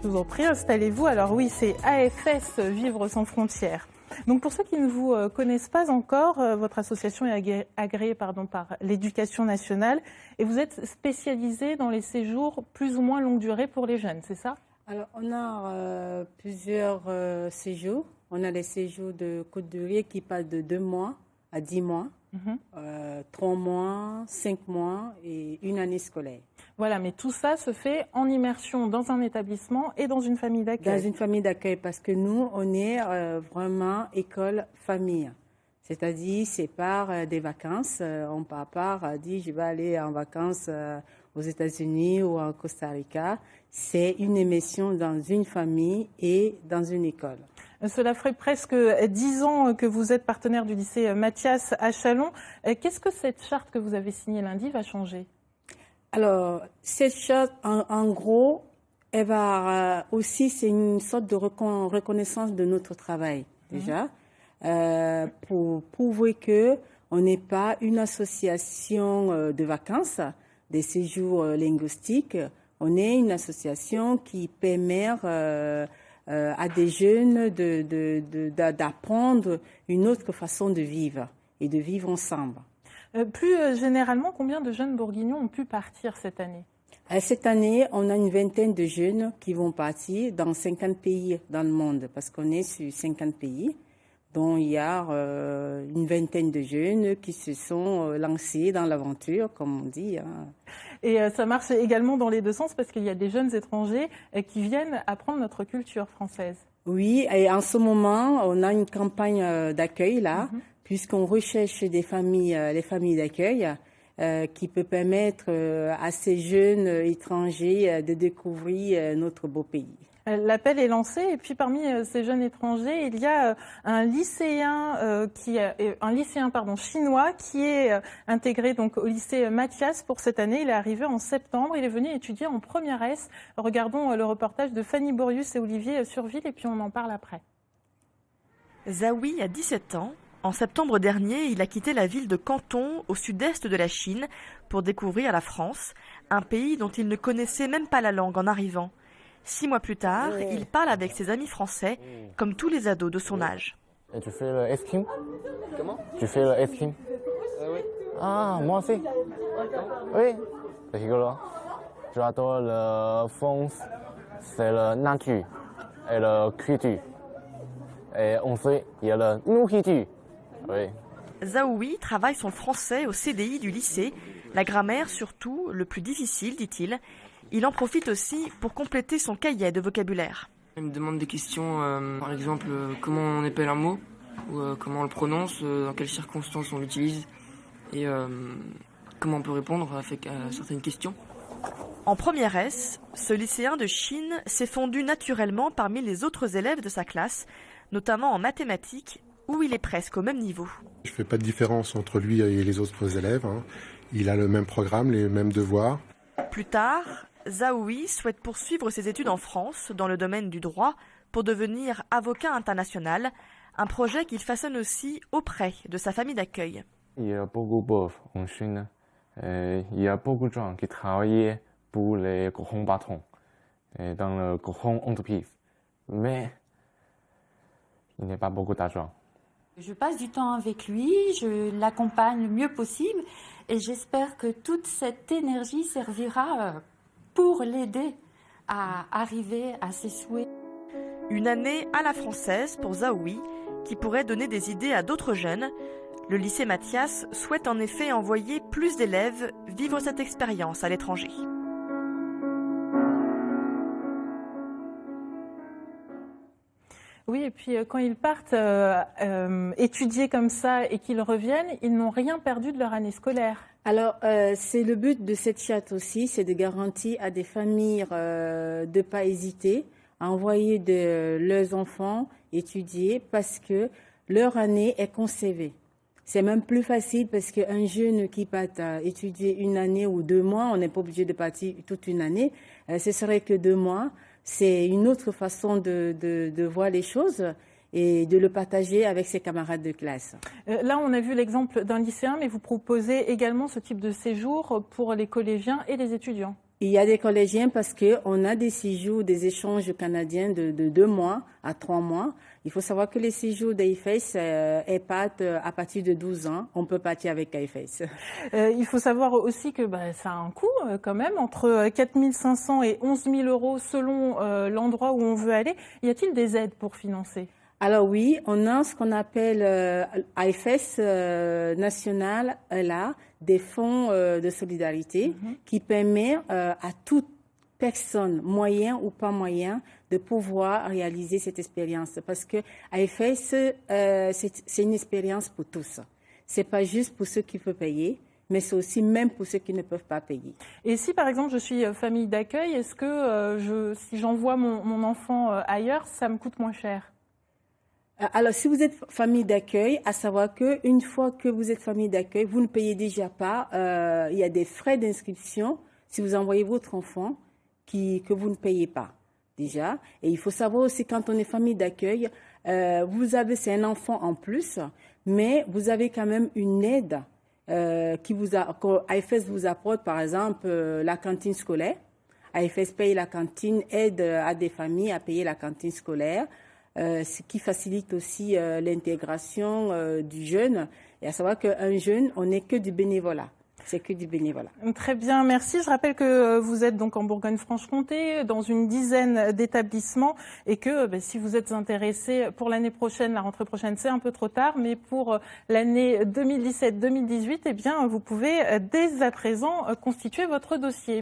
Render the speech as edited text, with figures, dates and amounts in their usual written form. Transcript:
Je vous en prie, installez-vous. Alors oui, c'est AFS Vivre sans frontières. Donc pour ceux qui ne vous connaissent pas encore, votre association est agréée par l'Éducation nationale et vous êtes spécialisé dans les séjours plus ou moins longue durée pour les jeunes, c'est ça? Alors on a plusieurs séjours. On a les séjours de courte durée qui passent de 2 mois à 10 mois, 3 mois, 5 mois et une année scolaire. Voilà, mais tout ça se fait en immersion dans un établissement et dans une famille d'accueil. Dans une famille d'accueil, parce que nous, on est vraiment école-famille. C'est-à-dire, c'est par des vacances. On part pas dit je vais aller en vacances aux États-Unis ou en Costa Rica. C'est une immersion dans une famille et dans une école. Cela ferait presque 10 ans que vous êtes partenaire du lycée Mathias à Châlons. Qu'est-ce que cette charte que vous avez signée lundi va changer? Alors, cette charte, en gros, elle va aussi, c'est une sorte de reconnaissance de notre travail, déjà, pour prouver qu'on n'est pas une association de vacances, des séjours linguistiques. On est une association qui permet à des jeunes d'apprendre une autre façon de vivre et de vivre ensemble. Plus généralement, combien de jeunes bourguignons ont pu partir cette année? Cette année, on a une vingtaine de jeunes qui vont partir dans 50 pays dans le monde, parce qu'on est sur 50 pays, dont il y a une vingtaine de jeunes qui se sont lancés dans l'aventure, comme on dit. Et ça marche également dans les deux sens, parce qu'il y a des jeunes étrangers qui viennent apprendre notre culture française. Oui, et en ce moment, on a une campagne d'accueil là, puisqu'on recherche des familles, les familles d'accueil, qui peut permettre à ces jeunes étrangers de découvrir notre beau pays. L'appel est lancé et puis parmi ces jeunes étrangers, il y a un lycéen chinois qui est intégré donc au lycée Mathias pour cette année. Il est arrivé en septembre, il est venu étudier en première S. Regardons le reportage de Fanny Borius et Olivier Surville et puis on en parle après. Zawi a 17 ans. En septembre dernier, il a quitté la ville de Canton, au sud-est de la Chine, pour découvrir la France, un pays dont il ne connaissait même pas la langue en arrivant. 6 mois plus tard, il parle avec ses amis français, comme tous les ados de son âge. Et tu fais le escrime? Comment? Tu fais le escrime? Oui. Ah, moi aussi. Oui. C'est rigolo. J'adore le fond, c'est la nature et la culture. Et ensuite, il y a la nourriture. Oui. Zaoui travaille son français au CDI du lycée. La grammaire, surtout, le plus difficile, dit-il. Il en profite aussi pour compléter son cahier de vocabulaire. Il me demande des questions, par exemple, comment on appelle un mot, ou comment on le prononce, dans quelles circonstances on l'utilise, et comment on peut répondre à certaines questions. En première S, ce lycéen de Chine s'est fondu naturellement parmi les autres élèves de sa classe, notamment en mathématiques, où il est presque au même niveau. Je ne fais pas de différence entre lui et les autres élèves. Il a le même programme, les mêmes devoirs. Plus tard, Zaoui souhaite poursuivre ses études en France, dans le domaine du droit, pour devenir avocat international, un projet qu'il façonne aussi auprès de sa famille d'accueil. Il y a beaucoup de pauvres en Chine. Il y a beaucoup de gens qui travaillent pour les grands patrons, dans les grandes entreprises. Mais il n'y a pas beaucoup d'argent. Je passe du temps avec lui, je l'accompagne le mieux possible et j'espère que toute cette énergie servira pour l'aider à arriver à ses souhaits. Une année à la française pour Zaoui, qui pourrait donner des idées à d'autres jeunes. Le lycée Mathias souhaite en effet envoyer plus d'élèves vivre cette expérience à l'étranger. Oui, et puis quand ils partent étudier comme ça et qu'ils reviennent, ils n'ont rien perdu de leur année scolaire. Alors, c'est le but de cette charte aussi, c'est de garantir à des familles de ne pas hésiter à envoyer leurs enfants étudier parce que leur année est conservée. C'est même plus facile parce qu'un jeune qui part étudier une année ou 2 mois, on n'est pas obligé de partir toute une année, ce serait que 2 mois. C'est une autre façon de voir les choses et de le partager avec ses camarades de classe. Là, on a vu l'exemple d'un lycéen, mais vous proposez également ce type de séjour pour les collégiens et les étudiants. Il y a des collégiens parce qu'on a des séjours, des échanges canadiens de 2 mois à 3 mois. Il faut savoir que les séjours d'AIFES partent à partir de 12 ans. On peut partir avec AIFES. Il faut savoir aussi que ça a un coût quand même, entre 4 500 et 11 000 euros selon l'endroit où on veut aller. Y a-t-il des aides pour financer ? Alors oui, on a ce qu'on appelle AIFES national, là, des fonds de solidarité qui permet à toute personne, moyen ou pas moyen, de pouvoir réaliser cette expérience. Parce que AIFES, c'est une expérience pour tous. C'est pas juste pour ceux qui peuvent payer, mais c'est aussi même pour ceux qui ne peuvent pas payer. Et si par exemple je suis famille d'accueil, est-ce que si j'envoie mon enfant ailleurs, ça me coûte moins cher ? Alors, si vous êtes famille d'accueil, à savoir qu'une fois que vous êtes famille d'accueil, vous ne payez déjà pas. Il y a des frais d'inscription si vous envoyez votre enfant que vous ne payez pas déjà. Et il faut savoir aussi quand on est famille d'accueil, c'est un enfant en plus, mais vous avez quand même une aide AIFES vous apporte, par exemple, la cantine scolaire. AIFES paye la cantine, aide à des familles à payer la cantine scolaire. Ce qui facilite aussi l'intégration du jeune. Et à savoir qu'un jeune, on n'est que du bénévolat. C'est que du bénévolat. Très bien, merci. Je rappelle que vous êtes donc en Bourgogne-Franche-Comté, dans une dizaine d'établissements, et que si vous êtes intéressé pour l'année prochaine, la rentrée prochaine, c'est un peu trop tard, mais pour l'année 2017-2018, eh bien, vous pouvez dès à présent constituer votre dossier.